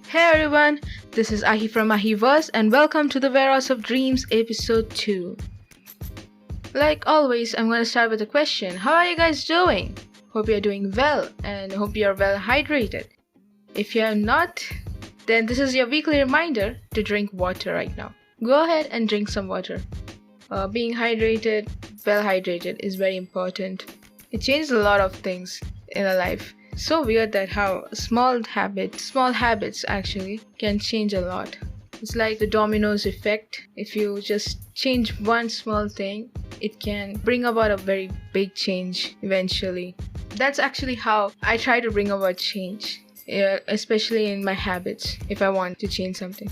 Hey everyone, this is Ahi from Ahiverse and welcome to the Warehouse of Dreams episode 2. Like always, I'm going to start with a question. How are you guys doing? Hope you're doing well and hope you're well hydrated. If you're not, then this is your weekly reminder to drink water right now. Go ahead and drink some water. Being hydrated, well hydrated is very important. It changes a lot of things in our life. So weird that how small habits actually can change a lot. It's like the dominoes effect. If you just change one small thing, it can bring about a very big change eventually. That's actually how I try to bring about change, especially in my habits if I want to change something.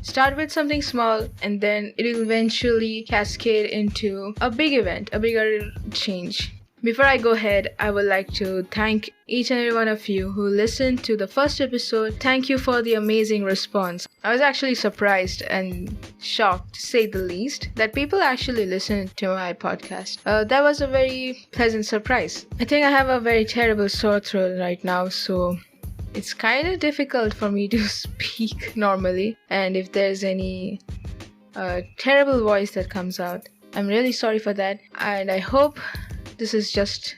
Start with something small and then it will eventually cascade into a big event, a bigger change. Before I go ahead, I would like to thank each and every one of you who listened to the first episode. Thank you for the amazing response. I was actually surprised and shocked, to say the least, that people actually listened to my podcast. That was a very pleasant surprise. I think I have a very terrible sore throat right now, so it's kind of difficult for me to speak normally. And if there's any terrible voice that comes out, I'm really sorry for that. And I hope this is just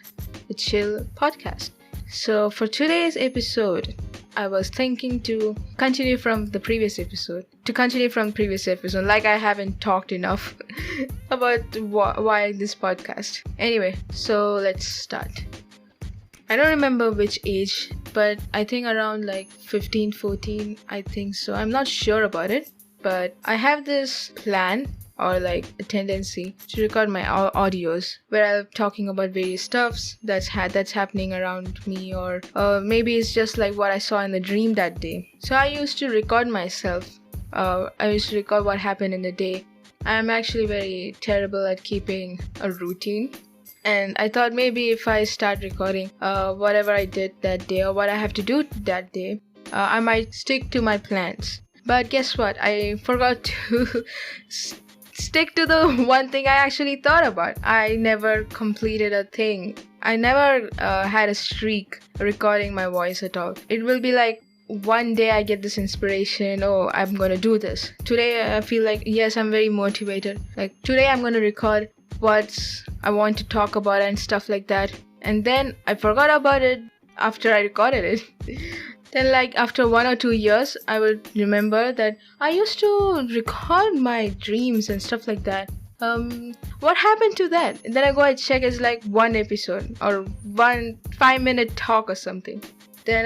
a chill podcast. So for today's episode, I was thinking to continue from the previous episode. Like I haven't talked enough about why this podcast. Anyway, so let's start. I don't remember which age, but I think around like 15, 14, I think so. I'm not sure about it, but I have this plan or like a tendency to record my audios where I'm talking about various stuffs that's happening around me, or maybe it's just like what I saw in the dream that day. So I used to record myself. I used to record what happened in the day. I'm actually very terrible at keeping a routine. And I thought maybe if I start recording whatever I did that day or what I have to do that day, I might stick to my plans. But guess what? I forgot to stick to the one thing I actually thought about. I never completed a thing. I never had a streak recording my voice at all. It will be like one day I get this inspiration, oh, I'm gonna do this. Today I feel like, yes, I'm very motivated. Like today I'm gonna record what I want to talk about and stuff like that. And then I forgot about it after I recorded it. Then like after 1 or 2 years, I will remember that I used to record my dreams and stuff like that. What happened to that? And then I go and check, it's like one episode or 1 5-minute talk or something. Then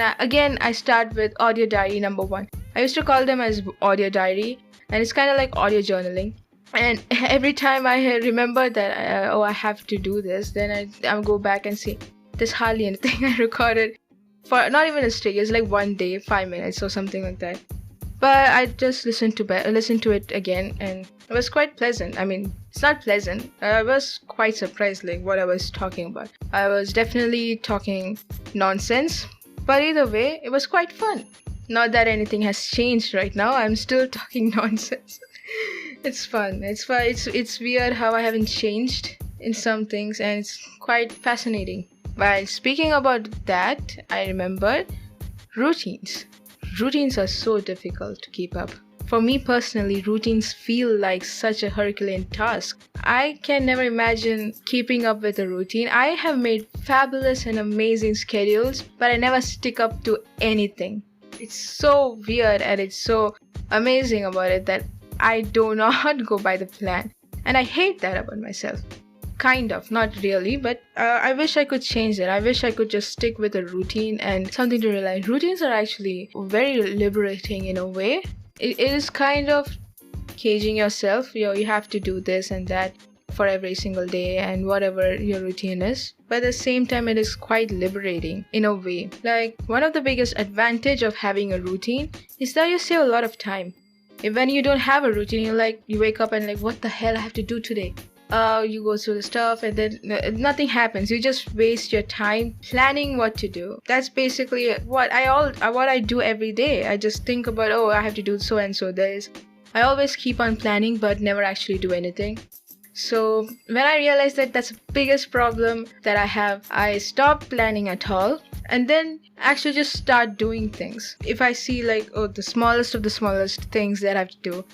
I start with audio diary number 1. I used to call them as audio diary, and it's kind of like audio journaling. And every time I remember that, I have to do this, then I go back and see there's hardly anything I recorded. For not even a streak, it's like one day, 5 minutes or something like that. But I just listened to it again, and it was quite pleasant. I mean, it's not pleasant. I was quite surprised, like what I was talking about. I was definitely talking nonsense, but either way, it was quite fun. Not that anything has changed right now. I'm still talking nonsense. It's fun. It's weird how I haven't changed in some things, and it's quite fascinating. While speaking about that, I remembered routines. Routines are so difficult to keep up. For me personally, routines feel like such a Herculean task. I can never imagine keeping up with a routine. I have made fabulous and amazing schedules, but I never stick up to anything. It's so weird and it's so amazing about it that I do not go by the plan. And I hate that about myself. Kind of, not really, but I wish I could change it. I wish I could just stick with a routine and something to rely. Routines are actually very liberating in a way. It is kind of caging yourself. You have to do this and that for every single day and whatever your routine is. But at the same time, it is quite liberating in a way. Like, one of the biggest advantage of having a routine is that you save a lot of time. When you don't have a routine, you wake up and like, what the hell I have to do today? You go through the stuff and then nothing happens. You just waste your time planning what to do. That's basically what I do every day. I just think about, I have to do so and so this. I always keep on planning but never actually do anything. So when I realized that that's the biggest problem that I have, I stopped planning at all and then actually just start doing things. If I see like, oh, the smallest of the smallest things that I have to do,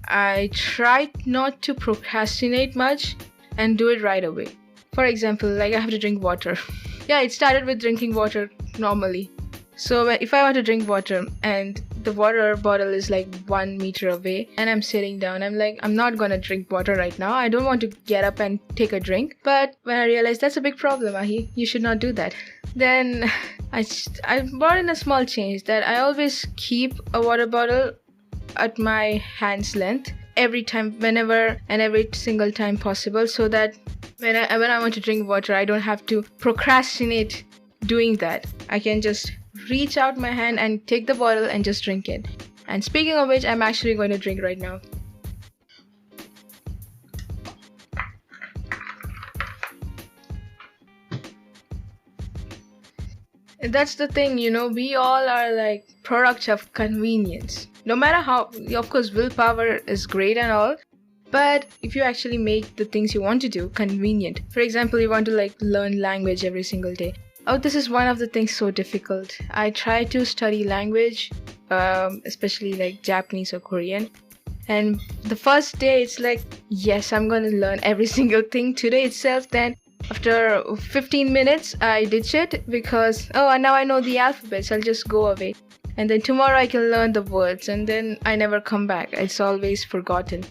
I try not to procrastinate much and do it right away. For example, like I have to drink water. Yeah, it started with drinking water normally. So if I want to drink water and the water bottle is like 1 meter away and I'm sitting down, I'm like, I'm not gonna drink water right now. I don't want to get up and take a drink. But when I realized that's a big problem, Ahi, you should not do that. Then I brought in a small change that I always keep a water bottle at my hand's length every time, whenever and every single time possible, so that when I want to drink water, I don't have to procrastinate doing that. I can just reach out my hand and take the bottle and just drink it. And speaking of which, I'm actually going to drink right now. That's the thing, we all are like products of convenience. No matter how, of course, willpower is great and all, but if you actually make the things you want to do convenient, for example, you want to like learn language every single day. Oh, this is one of the things so difficult. I try to study language, especially like Japanese or Korean. And the first day, it's like, yes, I'm going to learn every single thing today itself. Then after 15 minutes, I ditch it because, now I know the alphabets. I'll just go away. And then tomorrow I can learn the words. And then I never come back. It's always forgotten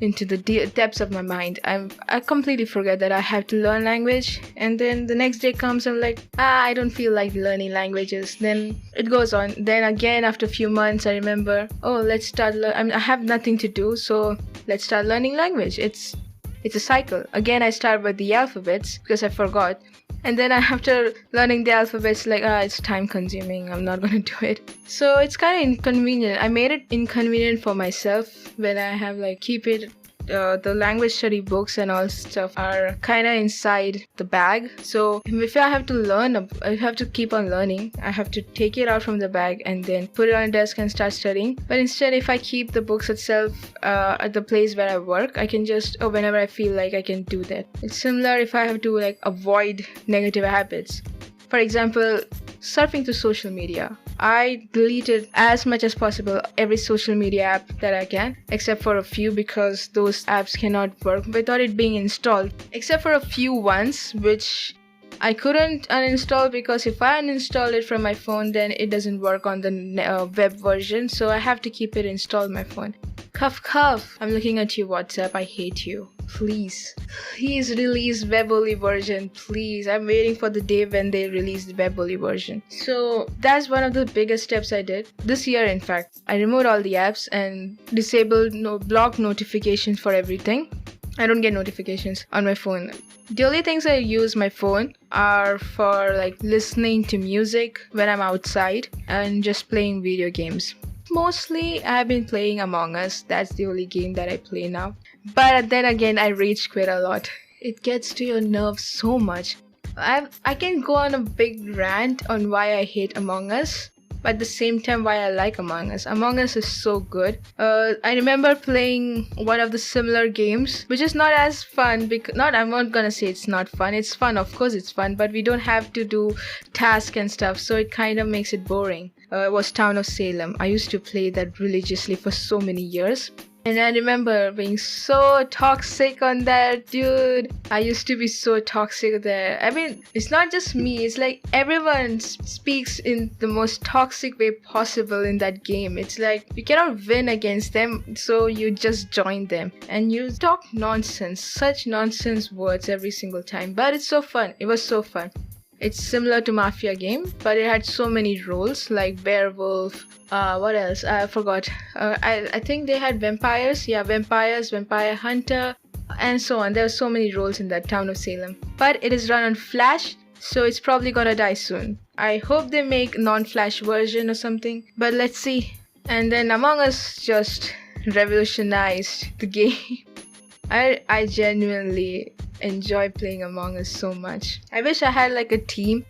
into the depths of my mind. I completely forget that I have to learn language, and then the next day comes, I'm like, I don't feel like learning languages. Then it goes on. Then again, after a few months, I remember, let's start I have nothing to do, so let's start learning language. It's a cycle. Again, I start with the alphabets because I forgot. And then after learning the alphabets, like, it's time consuming. I'm not going to do it. So it's kind of inconvenient. I made it inconvenient for myself when I have like keep it. The language study books and all stuff are kind of inside the bag. So if I have to learn, I have to keep on learning. I have to take it out from the bag and then put it on a desk and start studying. But instead, if I keep the books itself at the place where I work, I can just, whenever I feel like I can do that. It's similar if I have to like avoid negative habits. For example, surfing to social media. I deleted as much as possible every social media app that I can, except for a few because those apps cannot work without it being installed. Except for a few ones which I couldn't uninstall because if I uninstall it from my phone, then it doesn't work on the web version, so I have to keep it installed on my phone. Cuff cuff. I'm looking at you, WhatsApp. I hate you. Please release WebOnly version. Please. I'm waiting for the day when they release the WebOnly version. So that's one of the biggest steps I did this year. In fact, I removed all the apps and disabled block notifications for everything. I don't get notifications on my phone. The only things I use my phone are for like listening to music when I'm outside and just playing video games. Mostly I've been playing Among Us. That's the only game that I play now. But then again, I rage quit a lot. It gets to your nerves so much. I can go on a big rant on why I hate Among Us, but at the same time why I like Among Us. Among Us is so good. I remember playing one of the similar games, which is not as fun. I'm not gonna say it's not fun. It's fun, of course it's fun, but we don't have to do tasks and stuff, so it kind of makes it boring. It was Town of Salem. I used to play that religiously for so many years. And I remember being so toxic on that, dude. I used to be so toxic there. I mean, it's not just me. It's like everyone speaks in the most toxic way possible in that game. It's like you cannot win against them, so you just join them. And you talk nonsense, such nonsense words every single time. But it's so fun. It was so fun. It's similar to Mafia game, but it had so many roles like werewolf. What else? I forgot. I think they had vampires. Yeah, vampires, vampire hunter, and so on. There are so many roles in that Town of Salem. But it is run on Flash, so it's probably gonna die soon. I hope they make non-Flash version or something. But let's see. And then Among Us just revolutionized the game. I genuinely enjoy playing Among Us so much. I wish I had like a team,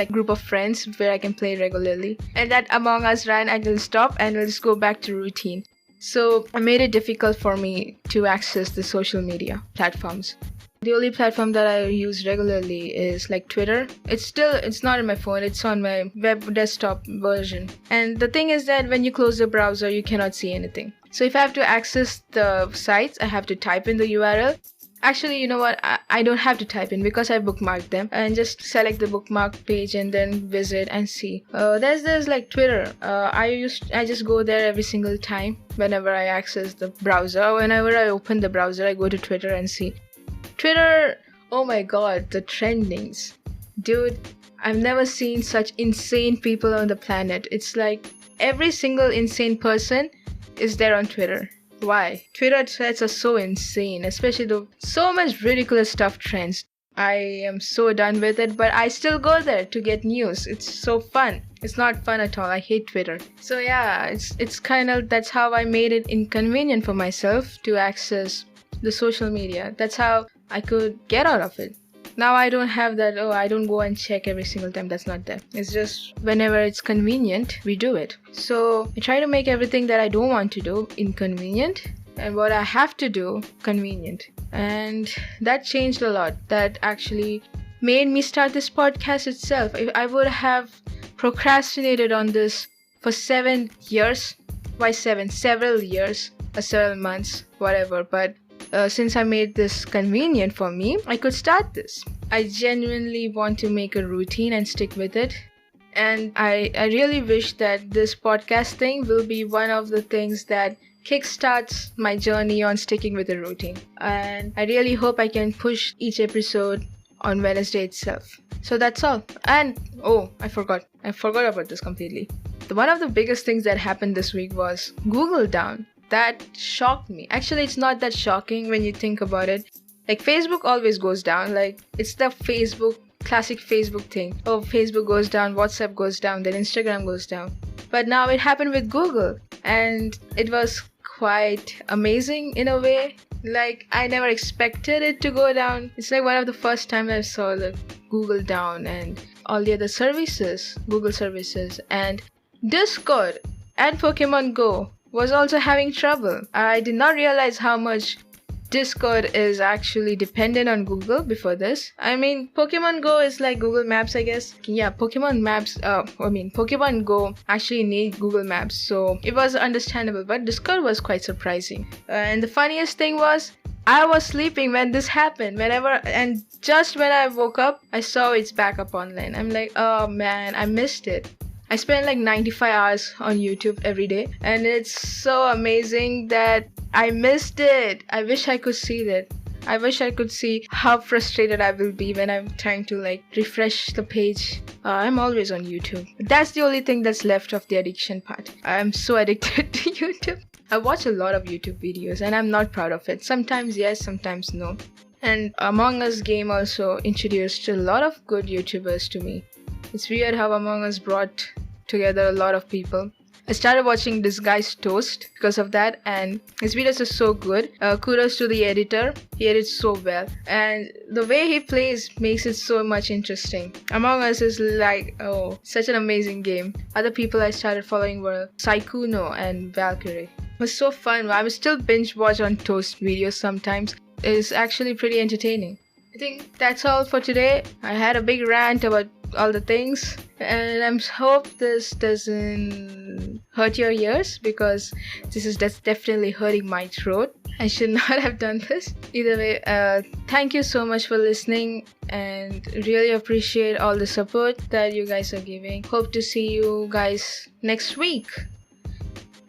group of friends where I can play regularly. And that Among Us ran, I will stop and we'll just go back to routine. So I made it difficult for me to access the social media platforms. The only platform that I use regularly is like Twitter. It's not on my phone, it's on my web desktop version. And the thing is that when you close the browser, you cannot see anything. So if I have to access the sites, I have to type in the URL. Actually, you know what? I don't have to type in because I bookmarked them and just select the bookmark page and then visit and see. There's like Twitter. I just go there every single time whenever I access the browser. Whenever I open the browser, I go to Twitter and see. Twitter, oh my god, the trendings. Dude, I've never seen such insane people on the planet. It's like every single insane person is there on Twitter. Why? Twitter threads are so insane, especially so much ridiculous stuff trends. I am so done with it, but I still go there to get news. It's so fun. It's not fun at all. I hate Twitter. So yeah, it's kind of, that's how I made it inconvenient for myself to access the social media. That's how I could get out of it. Now I don't have that, I don't go and check every single time. That's not there. It's just whenever it's convenient, we do it. So I try to make everything that I don't want to do inconvenient and what I have to do convenient. And that changed a lot. That actually made me start this podcast itself. I would have procrastinated on this for 7 years. Why 7? Several years or several months, whatever. But since I made this convenient for me, I could start this. I genuinely want to make a routine and stick with it. And I really wish that this podcast thing will be one of the things that kickstarts my journey on sticking with a routine. And I really hope I can push each episode on Wednesday itself. So that's all. And I forgot about this completely. One of the biggest things that happened this week was Google down. That shocked me. Actually, it's not that shocking when you think about it. Like, Facebook always goes down. Like, it's the classic Facebook thing. Facebook goes down, WhatsApp goes down, then Instagram goes down. But now it happened with Google. And it was quite amazing in a way. Like, I never expected it to go down. It's like one of the first time I saw the Google down and all the other services, Google services, and Discord and Pokemon Go was also having trouble. I did not realize how much Discord is actually dependent on Google before this. I mean, Pokemon Go is like Google Maps, I guess. Yeah, Pokemon Go actually need Google Maps, so it was understandable, but Discord was quite surprising. And the funniest thing was, I was sleeping when this happened. And just when I woke up, I saw it's back up online. I'm like, oh man, I missed it. I spend like 95 hours on YouTube every day, and it's so amazing that I missed it. I wish I could see that. I wish I could see how frustrated I will be when I'm trying to like refresh the page. I'm always on YouTube. That's the only thing that's left of the addiction part. I'm so addicted to YouTube. I watch a lot of YouTube videos and I'm not proud of it. Sometimes yes, sometimes no. And Among Us game also introduced a lot of good YouTubers to me. It's weird how Among Us brought together a lot of people. I started watching this guy's Toast because of that, and his videos are so good. Kudos to the editor. He edits so well, and the way he plays makes it so much interesting. Among Us is like, such an amazing game. Other people I started following were Saikuno and Valkyrie. It was so fun. I will still binge watch on Toast videos sometimes. It's actually pretty entertaining. I think that's all for today. I had a big rant about all the things, and I hope this doesn't hurt your ears, because that's definitely hurting my throat. I should not have done this. Either way, thank you so much for listening, and really appreciate all the support that you guys are giving. Hope to see you guys next week.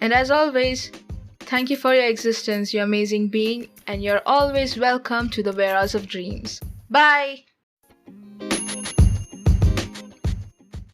And as always, thank you for your existence, you amazing being, and you're always welcome to the Warehouse of Dreams. Bye!